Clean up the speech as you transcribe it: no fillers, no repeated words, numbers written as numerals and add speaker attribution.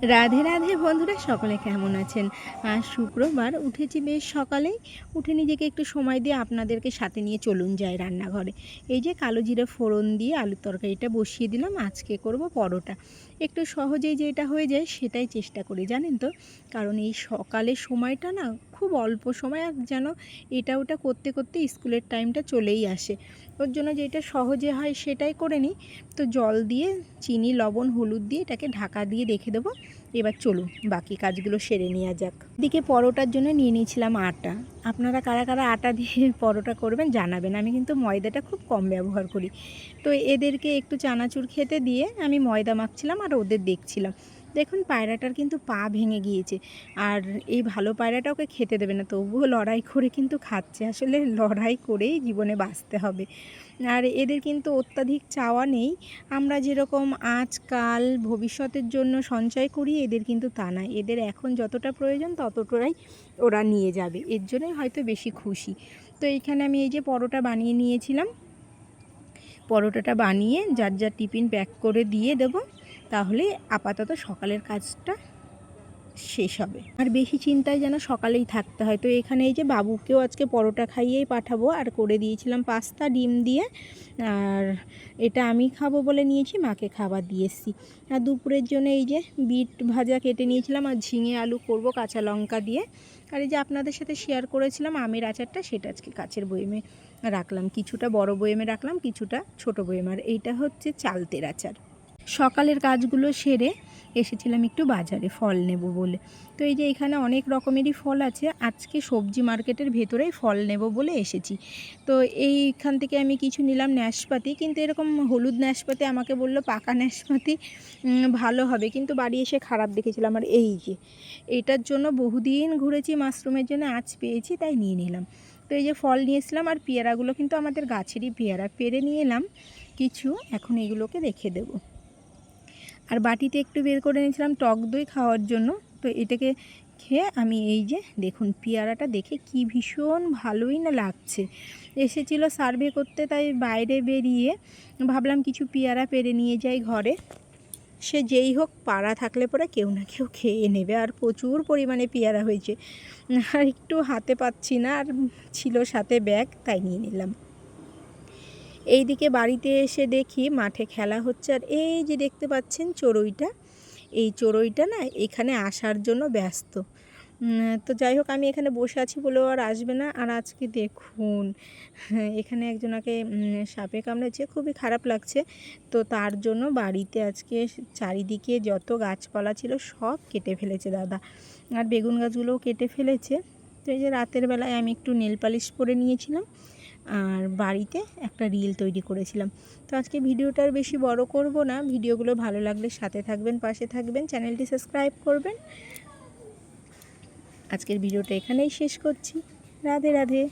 Speaker 1: রাধে রাধে বন্ধুরা, সকলে কেমন আছেন? আজ শুক্রবার, উঠেছি বেশ সকালেই। উঠে নিজেকে একটু সময় দিয়ে আপনাদেরকে সাথে নিয়ে চলুন যাই রান্নাঘরে। এই যে কালো জিরে ফোড়ন দিয়ে আলুর তরকারিটা বসিয়ে দিলাম। আজকে করব পরোটা। একটু সহজেই যেটা হয়ে যায় সেটাই চেষ্টা করি, জানেন তো। কারণ এই সকালের সময়টা না খুব অল্প সময়, আর যেন এটা ওটা করতে করতে স্কুলের টাইমটা চলেই আসে। ওর জন্য যেটা সহজে হয় সেটাই করে নিই। তো জল দিয়ে চিনি, লবণ, হলুদ দিয়ে এটাকে ঢাকা দিয়ে রেখে দেবো। এবার চলুন বাকি কাজগুলো সেরে নেওয়া যাক। এদিকে পরোটার জন্য নিয়ে নিয়েছিলাম আটা। আপনারা কারা কারা আটা দিয়ে পরোটা করবেন জানাবেন। আমি কিন্তু ময়দাটা খুব কম ব্যবহার করি। তো এদেরকে একটু চানাচুর খেতে দিয়ে আমি ময়দা মাখছিলাম আর ওদের দেখছিলাম। দেখুন পায়রাটার কিন্তু পা ভেঙে গিয়েছে, আর এই ভালো পায়রাটা ওকে খেতে দেবে না, তবুও লড়াই করে কিন্তু খাচ্ছে। আসলে লড়াই করেই জীবনে বাঁচতে হবে। আর এদের কিন্তু অত্যাধিক চাওয়া নেই। আমরা যেরকম আজকাল ভবিষ্যতের জন্য সঞ্চয় করি, এদের কিন্তু তা না। এদের এখন যতটা প্রয়োজন ততটাই ওরা নিয়ে যাবে, এর জন্যই হয়তো বেশি খুশি। তো এইখানে আমি এই যে পরোটা বানিয়ে নিয়েছিলাম। পরোটাটা বানিয়ে যার যার টিফিন প্যাক করে দিয়ে দেব, তাহলে আপাতত সকালের কাজটা শেষ হবে। আর বেশি চিন্তায় যেন সকালেই থাকতে হয়। তো এখানে এই যে বাবুকেও আজকে পরোটা খাইয়েই পাঠাবো, আর করে দিয়েছিলাম পাস্তা ডিম দিয়ে। আর এটা আমি খাবো বলে নিয়েছি, মাকে খাবার দিয়ে এসেছি। আর দুপুরের জন্য এই যে বিট ভাজা কেটে নিয়েছিলাম, আর ঝিঙে আলু করব কাঁচা লঙ্কা দিয়ে। আর এই যে আপনাদের সাথে শেয়ার করেছিলাম আমের আচারটা, সেটা আজকে কাচের বয়মে রাখলাম। কিছুটা বড় বয়মে রাখলাম, কিছুটা ছোট বয়মে। আর এইটা হচ্ছে চালতের আচার। সকালের কাজগুলো সেরে এসেছিলাম একটু বাজারে ফল নেব বলে। তো এই যে এখানে অনেক রকমেরই ফল আছে। আজকে সবজি মার্কেটের ভেতরেই ফল নেব বলে এসেছি। তো এইখান থেকে আমি কিছু নিলাম নাশপাতি, কিন্তু এরকম হলুদ নাশপাতি, আমাকে বললো পাকা নাশপাতি ভালো হবে, কিন্তু বাড়ি এসে খারাপ দেখেছিলাম। আর এই যে এইটার জন্য বহুদিন ঘুরেছি মাশরুমের জন্য, আজ পেয়েছি তাই নিয়ে নিলাম। তো এই যে ফল নিয়ে এসলাম, আর পেয়ারাগুলো কিন্তু আমাদের গাছেরই পেয়ারা, পেরে নিয়ে এলাম কিছু। এখন এগুলোকে রেখে দেবো। আর বাটিতে একটু বের করে নিয়েছিলাম টক দই খাওয়ার জন্য। তো এটাকে খেয়ে আমি এই যে দেখুন পেয়ারাটা দেখে কি ভীষণ ভালোই না লাগছে। এসেছিলো সার্ভে করতে, তাই বাইরে বেরিয়ে ভাবলাম কিছু পেয়ারা পেরে নিয়ে যাই ঘরে। সে যেই হোক, পাড়া থাকলে পরে কেউ না কেউ খেয়ে নেবে। আর প্রচুর পরিমাণে পেয়ারা হয়েছে, আর একটু হাতে পাচ্ছি না, আর ছিল সাথে ব্যাগ, তাই নিয়ে নিলাম। এইদিকে বাড়িতে এসে দেখি মাঠে খেলা হচ্ছে। আর এই যে দেখতে পাচ্ছেন চড়ুইটা, এই চড়ুইটা না এখানে আসার জন্য ব্যস্ত। তো যাই হোক, আমি এখানে বসে আছি বলেও আর আসবে না। আর আজকে দেখুন এখানে একজনাকে সাপে কামড়েছে, খুবই খারাপ লাগছে। তো তার জন্য বাড়িতে আজকে চারিদিকে যত গাছপালা ছিল সব কেটে ফেলেছে দাদা, আর বেগুন গাছগুলোও কেটে ফেলেছে। তো এই যে রাতের বেলায় আমি একটু নেল পালিশ পরে নিয়েছিলাম, আর বাড়িতে একটা রিল তৈরি করেছিলাম। তো আজকে ভিডিওটা আর বেশি বড় করব না। ভিডিওগুলো ভালো লাগলে সাথে থাকবেন, পাশে থাকবেন, চ্যানেলটি সাবস্ক্রাইব করবেন। আজকের ভিডিওটা এখানেই শেষ করছি। রাধে রাধে।